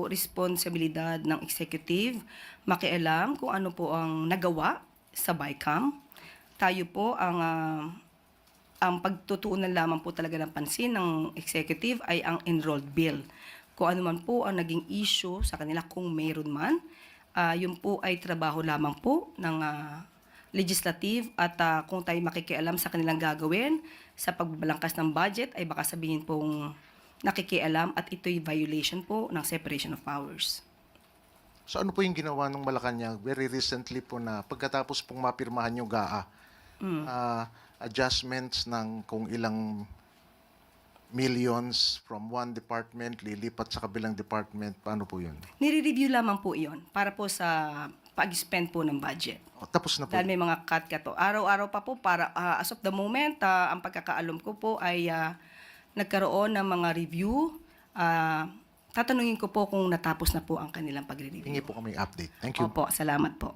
responsibilidad ng executive makialam kung ano po ang nagawa sa BICAM. Tayo po ang pagtutuunan lamang po talaga ng pansin ng executive ay ang enrolled bill. Kung ano man po ang naging issue sa kanila kung mayroon man, yun po ay trabaho lamang po ng legislative at kung tayo makikialam sa kanilang gagawin sa pagbabalangkas ng budget ay baka sabihin pong nakikialam at ito'y violation po ng separation of powers. So ano po yung ginawa ng Malacanang very recently po na pagkatapos pong mapirmahan yung GAA, adjustments ng kung ilang millions from one department lilipat sa kabilang department, paano po yun? Nire-review lamang po iyon para po sa pag-spend po ng budget. O, tapos na po. Dahil may mga cut to. Araw-araw pa po para as of the moment, ang pagkakaalam ko po ay nagkaroon ng mga review. Tatanungin ko po kung natapos na po ang kanilang pagre-review. Hingi po kami update. Thank you. Opo, salamat po.